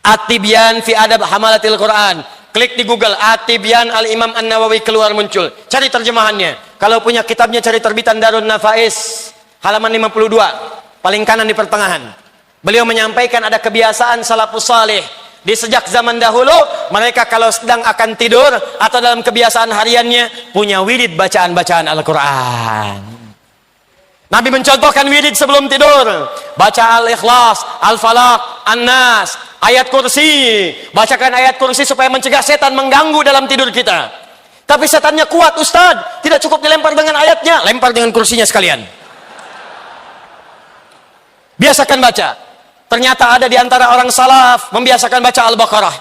Speaker 1: At-Tibyan fi Adab Hamalatil Quran. Klik di Google At-Tibyan Al-Imam An-Nawawi, keluar muncul. Cari terjemahannya. Kalau punya kitabnya cari terbitan Darun Nafais halaman 52, paling kanan di pertengahan. Beliau menyampaikan ada kebiasaan salafus salih. Di sejak zaman dahulu, mereka kalau sedang akan tidur atau dalam kebiasaan hariannya, punya wirid bacaan-bacaan Al-Quran. Nabi mencontohkan wirid sebelum tidur. Baca Al-Ikhlas, Al-Falaq, An-Nas, ayat kursi. Bacakan ayat kursi supaya mencegah setan mengganggu dalam tidur kita. Tapi setannya kuat, Ustaz. Tidak cukup dilempar dengan ayatnya, lempar dengan kursinya sekalian. Biasakan baca. Ternyata ada di antara orang salaf membiasakan baca Al-Baqarah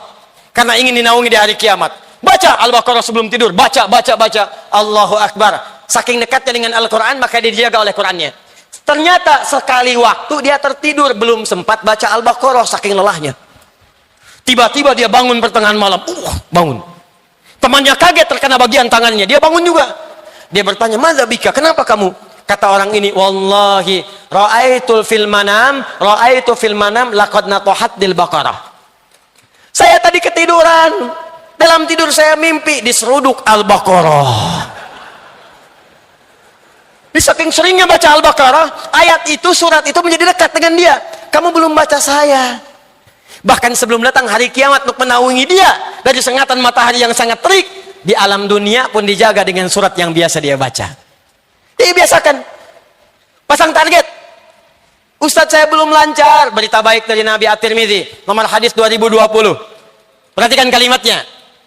Speaker 1: karena ingin dinaungi di hari kiamat. Baca Al-Baqarah sebelum tidur, baca. Allahu Akbar. Saking dekatnya dengan Al-Quran, maka dia dijaga oleh Qurannya. Ternyata sekali waktu dia tertidur, belum sempat baca Al-Baqarah saking lelahnya. Tiba-tiba dia bangun pertengahan malam. Bangun. Temannya kaget terkena bagian tangannya. Dia bangun juga. Dia bertanya, "Madza bika? Kenapa kamu?" Kata orang ini, "Wallahi ra'aitu fil manam laqad natahat dil Baqarah." Saya tadi ketiduran. Dalam tidur saya mimpi diseruduk Al-Baqarah. Di saking seringnya baca Al-Baqarah, ayat itu, surat itu menjadi dekat dengan dia. Kamu belum baca saya. Bahkan sebelum datang hari kiamat untuk menaungi dia dari sengatan matahari yang sangat terik, di alam dunia pun dijaga dengan surat yang biasa dia baca. Biasakan. Pasang target. Ustadz saya belum lancar. Berita baik dari Nabi At-Tirmidzi, nomor hadis 2020. Perhatikan kalimatnya.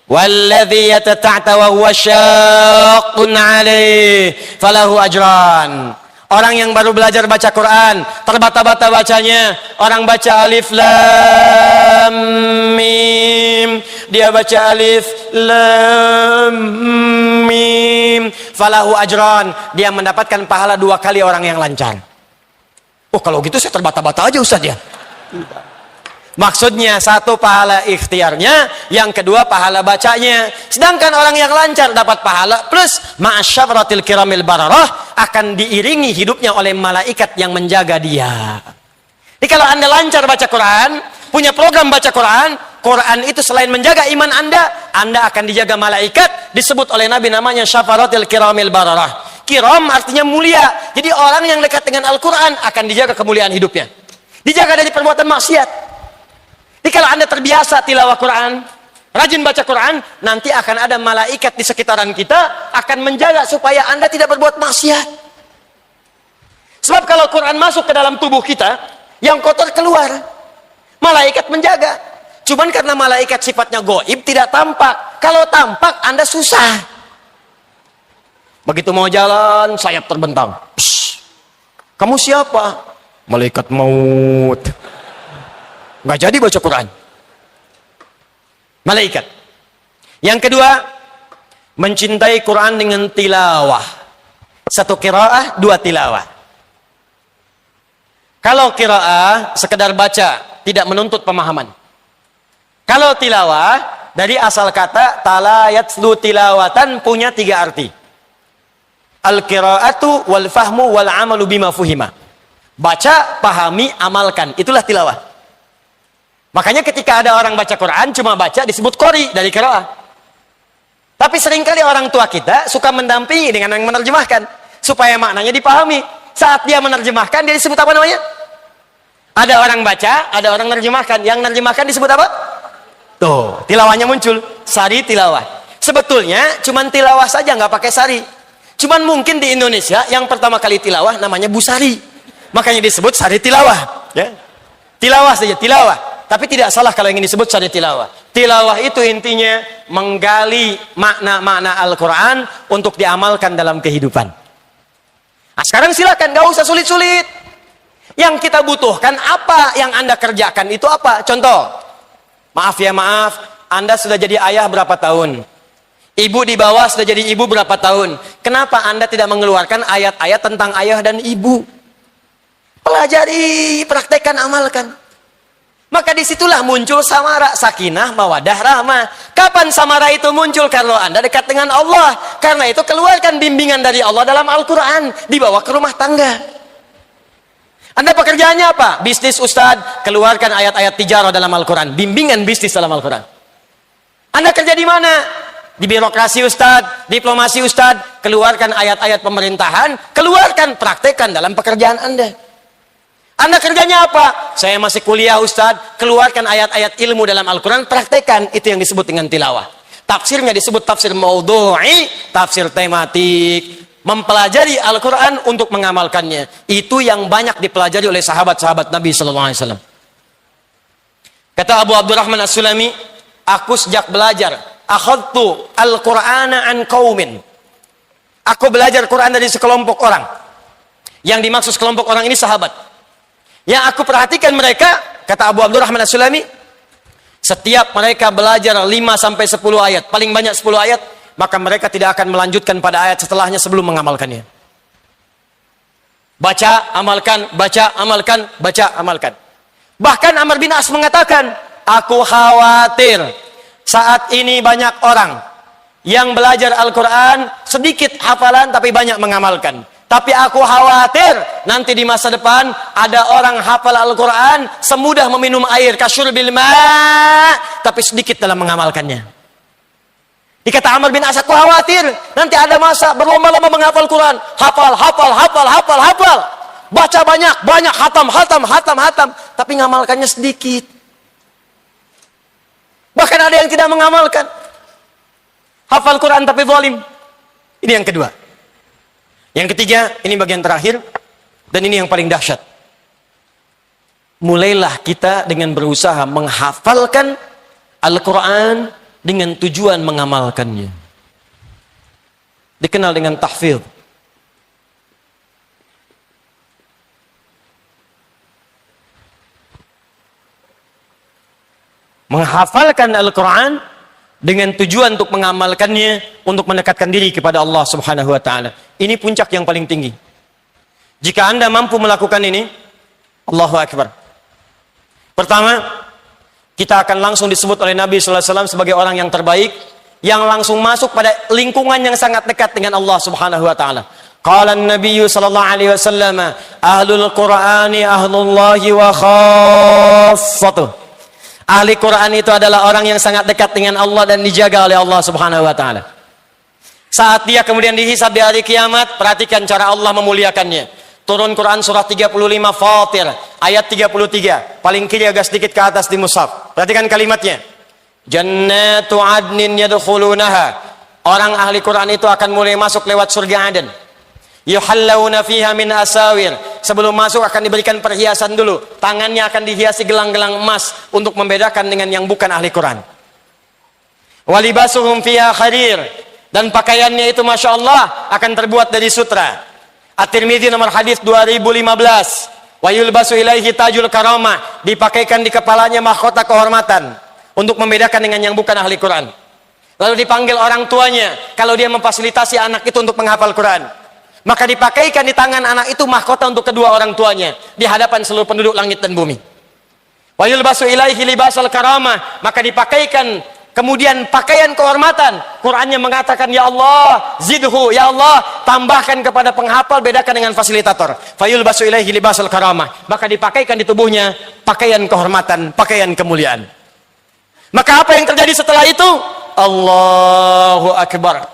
Speaker 1: Walladzi yatata'ta wa huwa syaqqun 'alaihi falahu ajran. Orang yang baru belajar baca Quran, terbata-bata bacanya. Orang baca alif lam mim, dia baca alif lam mim. Falahu ajran. Dia mendapatkan pahala 2 kali orang yang lancar. Oh, kalau gitu saya terbata-bata aja Ustaz ya. Maksudnya 1 pahala ikhtiarnya, yang kedua pahala bacanya. Sedangkan orang yang lancar dapat pahala plus ma'asyaratil kiramil bararah, akan diiringi hidupnya oleh malaikat yang menjaga dia. Jadi kalau Anda lancar baca Quran, punya program baca Quran, Quran itu selain menjaga iman Anda akan dijaga malaikat. Disebut oleh Nabi namanya syafaratil kiramil bararah. Kiram artinya mulia. Jadi orang yang dekat dengan Al-Quran akan dijaga kemuliaan hidupnya, dijaga dari perbuatan maksiat. Jadi kalau Anda terbiasa tilawah Quran, rajin baca Quran, nanti akan ada malaikat di sekitaran kita akan menjaga supaya Anda tidak berbuat maksiat. Sebab kalau Quran masuk ke dalam tubuh kita, yang kotor keluar, malaikat menjaga. Cuman karena malaikat sifatnya gaib, tidak tampak. Kalau tampak, Anda susah. Begitu mau jalan, sayap terbentang. Psst, kamu siapa? Malaikat maut. Nggak jadi baca Quran. Malaikat. Yang kedua, mencintai Quran dengan tilawah. 1 qiraah, 2 tilawah. Kalau qiraah, sekedar baca, tidak menuntut pemahaman. Kalau tilawah, dari asal kata tala yatslu tilawatan, punya 3 arti. Al-qiraatu wal fahmu wal amalu bima fuhima. Baca, pahami, amalkan. Itulah tilawah. Makanya ketika ada orang baca Quran, cuma baca disebut qori dari qiraah. Tapi seringkali orang tua kita suka mendampingi dengan yang menerjemahkan, supaya maknanya dipahami. Saat dia menerjemahkan, dia disebut apa namanya? Ada orang baca, ada orang menerjemahkan. Yang menerjemahkan disebut apa? Tuh, tilawahnya muncul. Sari tilawah. Sebetulnya cuma tilawah saja, nggak pakai sari. Cuman mungkin di Indonesia yang pertama kali tilawah namanya Busari. Makanya disebut sari tilawah. Ya. Tilawah saja, tilawah. Tapi tidak salah kalau ingin disebut sari tilawah. Tilawah itu intinya menggali makna-makna Al-Quran untuk diamalkan dalam kehidupan. Nah, sekarang silakan, gak usah sulit-sulit. Yang kita butuhkan apa yang Anda kerjakan itu apa? Contoh, maaf ya maaf, Anda sudah jadi ayah berapa tahun? Ibu di bawah sudah jadi ibu berapa tahun? Kenapa Anda tidak mengeluarkan ayat-ayat tentang ayah dan ibu? Pelajari, praktekkan, amalkan. Maka disitulah muncul samara, sakinah, mawadah, rahmah. Kapan samara itu muncul? Kalau Anda dekat dengan Allah. Karena itu keluarkan bimbingan dari Allah dalam Al-Quran, dibawa ke rumah tangga. Anda pekerjaannya apa? Bisnis Ustadz, keluarkan ayat-ayat tijarah dalam Al-Quran, bimbingan bisnis dalam Al-Quran. Anda kerja di mana? Di birokrasi Ustadz, diplomasi Ustadz, keluarkan ayat-ayat pemerintahan, keluarkan, praktekkan dalam pekerjaan Anda. Anda kerjanya apa? Saya masih kuliah Ustadz, keluarkan ayat-ayat ilmu dalam Al-Quran, praktekkan. Itu yang disebut dengan tilawah. Tafsirnya disebut tafsir maudhu'i, tafsir tematik. Mempelajari Al-Quran untuk mengamalkannya. Itu yang banyak dipelajari oleh sahabat-sahabat Nabi SAW. Kata Abu Abdurrahman As-Sulami, aku sejak belajar, akhadtu al-Qur'ana an qaumin. Aku belajar Quran dari sekelompok orang. Yang dimaksud sekelompok orang ini sahabat. Yang aku perhatikan mereka, kata Abu Abdurrahman As-Sulami, setiap mereka belajar 5-10 ayat, paling banyak 10 ayat, maka mereka tidak akan melanjutkan pada ayat setelahnya sebelum mengamalkannya. Baca, amalkan, baca, amalkan, baca, amalkan. Bahkan Amr bin As mengatakan, aku khawatir saat ini banyak orang yang belajar Al-Quran, sedikit hafalan tapi banyak mengamalkan. Tapi aku khawatir nanti di masa depan ada orang hafal Al-Quran semudah meminum air, kasyurbil ma', tapi sedikit dalam mengamalkannya. Dikata Amr bin As, aku khawatir nanti ada masa berlomba-lomba menghafal Quran, hafal, baca banyak, hatam, tapi ngamalkannya sedikit. Bahkan ada yang tidak mengamalkan, hafal Quran tapi zalim. Ini yang kedua. Yang ketiga, ini bagian terakhir, dan ini yang paling dahsyat. Mulailah kita dengan berusaha menghafalkan Al-Quran dengan tujuan mengamalkannya. Dikenal dengan tahfidz. Menghafalkan Al-Quran dengan tujuan untuk mengamalkannya, untuk mendekatkan diri kepada Allah Subhanahu wa taala. Ini puncak yang paling tinggi. Jika Anda mampu melakukan ini, Allahu Akbar. Pertama, kita akan langsung disebut oleh Nabi sallallahu alaihi wasallam sebagai orang yang terbaik, yang langsung masuk pada lingkungan yang sangat dekat dengan Allah Subhanahu wa taala. Qala an-nabiy sallallahu alaihi wasallam, ahlul Qur'ani ahlullahi wa khassatuh. Ahli Quran itu adalah orang yang sangat dekat dengan Allah dan dijaga oleh Allah Subhanahu wa taala. Saat dia kemudian dihisab di hari kiamat, perhatikan cara Allah memuliakannya. Turun Quran surah 35 Fatir ayat 33, paling kiri agak sedikit ke atas di mushaf. Perhatikan kalimatnya. Jannatu adnin yadkhulunaha. Orang ahli Quran itu akan mulai masuk lewat surga Aden. Yuhallawna fiha min asawir. Sebelum masuk akan diberikan perhiasan dulu. Tangannya akan dihiasi gelang-gelang emas untuk membedakan dengan yang bukan ahli Quran. Walibasuhum fiha kharir. Dan pakaiannya itu Masya Allah akan terbuat dari sutra. At-Tirmidzi nomor hadis 2015. Wa yulbasu ilaihi tajul karamah. Dipakaikan di kepalanya mahkota kehormatan untuk membedakan dengan yang bukan ahli Quran. Lalu dipanggil orang tuanya kalau dia memfasilitasi anak itu untuk menghafal Quran. Maka dipakaikan di tangan anak itu mahkota untuk kedua orang tuanya di hadapan seluruh penduduk langit dan bumi. Wa yulbasu ilaihi libasal karamah. Maka dipakaikan kemudian pakaian kehormatan. Qurannya mengatakan, ya Allah, zidhu, ya Allah, tambahkan kepada penghafal, bedakan dengan fasilitator. Fayulbasu ilaihi libasal karamah. Maka dipakaikan di tubuhnya pakaian kehormatan, pakaian kemuliaan. Maka apa yang terjadi setelah itu? Allahu Akbar.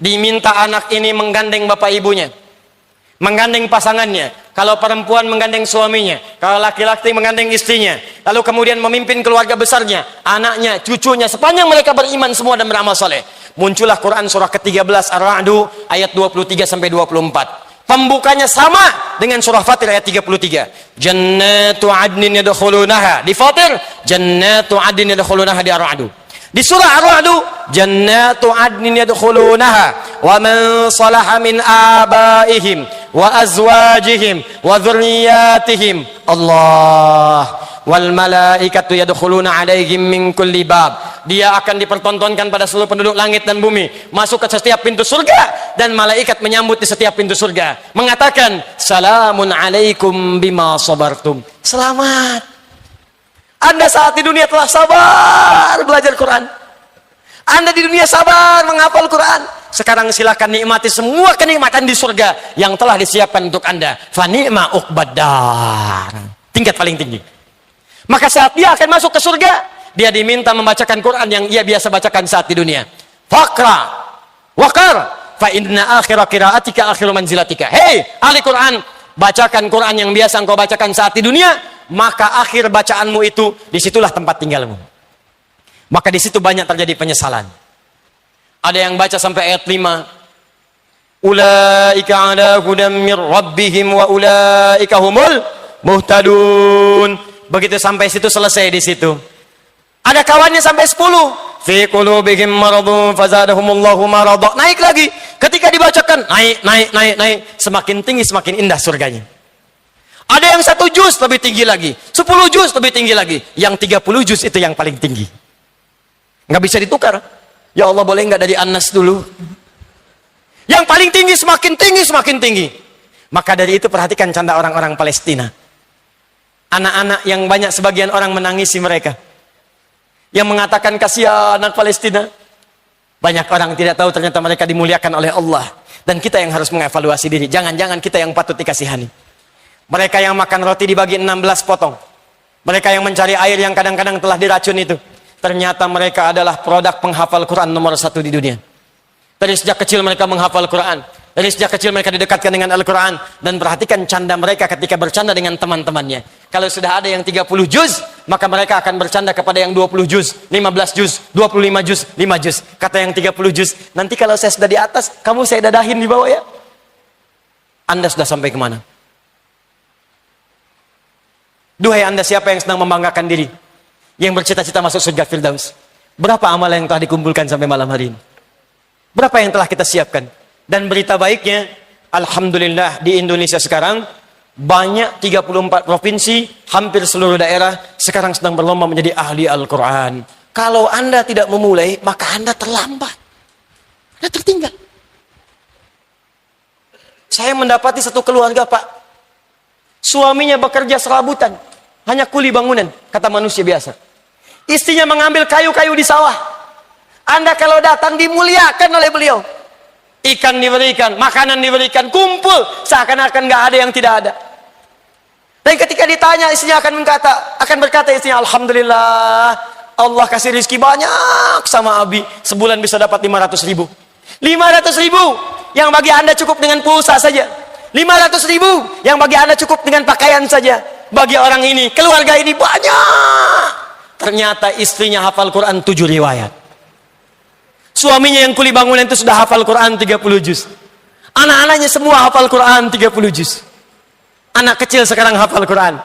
Speaker 1: Diminta anak ini menggandeng bapak ibunya, menggandeng pasangannya. Kalau perempuan menggandeng suaminya, kalau laki-laki menggandeng istrinya, lalu kemudian memimpin keluarga besarnya, anaknya, cucunya, sepanjang mereka beriman semua dan beramal saleh. Muncullah Quran surah ke-13 Ar-Ra'd ayat 23 sampai 24. Pembukanya sama dengan surah Fatir ayat 33. Jannatu adnin yadkhulunaha. Di Fatir, jannatu adnin yadkhulunaha. Di Ar-Ra'd. Di surah Ar-Ra'd, jannatu adnin yadkhulunaha wa man salaha min abaihim wa azwajihim wa dzurriyyatihim. Allah wal malaikatu yadkhuluna alaihim min kulli bab. Dia akan dipertontonkan pada seluruh penduduk langit dan bumi, masuk ke setiap pintu surga, dan malaikat menyambut di setiap pintu surga, mengatakan salamun alaikum bima sabartum. Selamat, Anda saat di dunia telah sabar belajar Quran. Anda di dunia sabar menghafal Quran. Sekarang silakan nikmati semua kenikmatan di surga yang telah disiapkan untuk Anda. Fa ni'ma uqbaddar. Tingkat paling tinggi. Maka saat dia akan masuk ke surga, dia diminta membacakan Quran yang ia biasa bacakan saat di dunia. Faqra waqar fa inna akhira qiraatika akhiru manzilatika. Hei ahli Quran, bacakan Quran yang biasa engkau bacakan saat di dunia, maka akhir bacaanmu itu disitulah tempat tinggalmu. Maka di situ banyak terjadi penyesalan. Ada yang baca sampai ayat 5. Ulaika ala hudam mir rabbihim wa ulaika humul muhtadun. Begitu sampai situ selesai di situ. Ada kawannya sampai 10. Fi qulubihim maradun fazadahumullahu marada. Naik lagi. Ketika dibacakan naik. Semakin tinggi semakin indah surganya. Ada yang 1 juz lebih tinggi lagi, 10 juz lebih tinggi lagi, yang 30 juz itu yang paling tinggi. Nggak bisa ditukar. Ya Allah, boleh nggak dari Anas dulu? Yang paling tinggi semakin tinggi semakin tinggi. Maka dari itu perhatikan canda orang-orang Palestina. Anak-anak yang banyak sebagian orang menangisi mereka, yang mengatakan kasihan anak Palestina. Banyak orang tidak tahu ternyata mereka dimuliakan oleh Allah. Dan kita yang harus mengevaluasi diri. Jangan-jangan kita yang patut dikasihani. Mereka yang makan roti dibagi 16 potong. Mereka yang mencari air yang kadang-kadang telah diracun itu. Ternyata mereka adalah produk penghafal Quran nomor 1 di dunia. Dari sejak kecil mereka menghafal Quran. Dari sejak kecil mereka didekatkan dengan Al-Quran. Dan perhatikan canda mereka ketika bercanda dengan teman-temannya. Kalau sudah ada yang 30 juz, maka mereka akan bercanda kepada yang 20 juz, 15 juz, 25 juz, 5 juz. Kata yang 30 juz, nanti kalau saya sudah di atas, kamu saya dadahin di bawah ya. Anda sudah sampai kemana? Duhai Anda siapa yang senang membanggakan diri, yang bercita-cita masuk surga Firdaus? Berapa amal yang telah dikumpulkan sampai malam hari ini? Berapa yang telah kita siapkan? Dan berita baiknya, alhamdulillah di Indonesia sekarang banyak 34 provinsi, hampir seluruh daerah sekarang sedang berlomba menjadi ahli Al-Quran. Kalau Anda tidak memulai, maka Anda terlambat. Anda tertinggal. Saya mendapati satu keluarga, Pak. Suaminya bekerja serabutan. Hanya kuli bangunan, kata manusia biasa. Istrinya mengambil kayu-kayu di sawah. Anda kalau datang dimuliakan oleh beliau. Ikan diberikan, makanan diberikan, kumpul. Seakan-akan nggak ada yang tidak ada. Dan ketika ditanya, istrinya akan berkata istrinya, Alhamdulillah, Allah kasih rezeki banyak sama Abi. Sebulan bisa dapat 500 ribu. 500 ribu yang bagi Anda cukup dengan pulsa saja. 500 ribu yang bagi Anda cukup dengan pakaian saja. Bagi orang ini, keluarga ini banyak. Ternyata istrinya hafal Quran 7 riwayat. Suaminya yang kuli bangunan itu sudah hafal Quran 30 juz. Anak-anaknya semua hafal Quran 30 juz. Anak kecil sekarang hafal Quran.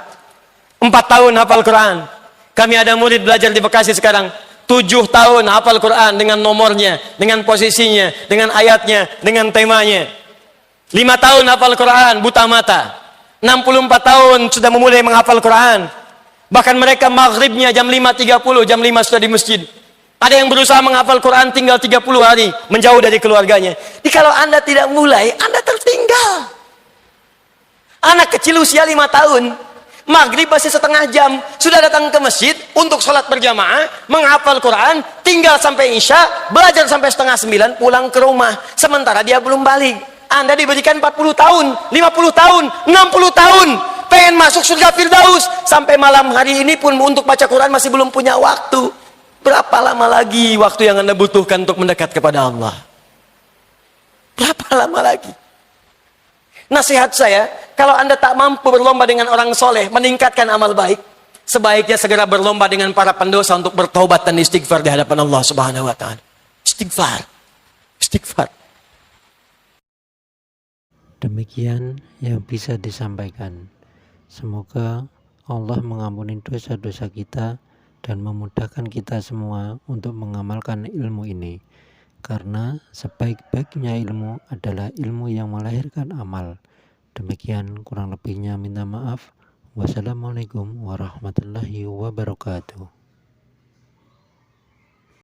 Speaker 1: 4 tahun hafal Quran. Kami ada murid belajar di Bekasi sekarang. 7 tahun hafal Quran dengan nomornya, dengan posisinya, dengan ayatnya, dengan temanya. 5 tahun hafal Quran, buta mata. 64 tahun sudah memulai menghafal Quran. Bahkan mereka maghribnya jam 5.30, jam 5 sudah di masjid. Ada yang berusaha menghafal Quran tinggal 30 hari, menjauh dari keluarganya. Jadi kalau Anda tidak mulai, Anda tertinggal. Anak kecil usia 5 tahun, maghrib masih setengah jam, sudah datang ke masjid untuk sholat berjamaah, menghafal Quran, tinggal sampai isya, belajar sampai setengah 9, pulang ke rumah. Sementara dia belum balik. Anda diberikan 40 tahun, 50 tahun, 60 tahun, pengen masuk surga Firdaus. Sampai malam hari ini pun untuk baca Quran masih belum punya waktu. Berapa lama lagi waktu yang Anda butuhkan untuk mendekat kepada Allah? Berapa lama lagi? Nasihat saya, kalau Anda tak mampu berlomba dengan orang soleh, meningkatkan amal baik, sebaiknya segera berlomba dengan para pendosa untuk bertobat dan istighfar di hadapan Allah Subhanahu wa Ta'ala. Istighfar. Istighfar.
Speaker 2: Demikian yang bisa disampaikan. Semoga Allah mengampuni dosa-dosa kita dan memudahkan kita semua untuk mengamalkan ilmu ini. Karena sebaik-baiknya ilmu adalah ilmu yang melahirkan amal. Demikian kurang lebihnya minta maaf. Wassalamualaikum warahmatullahi wabarakatuh.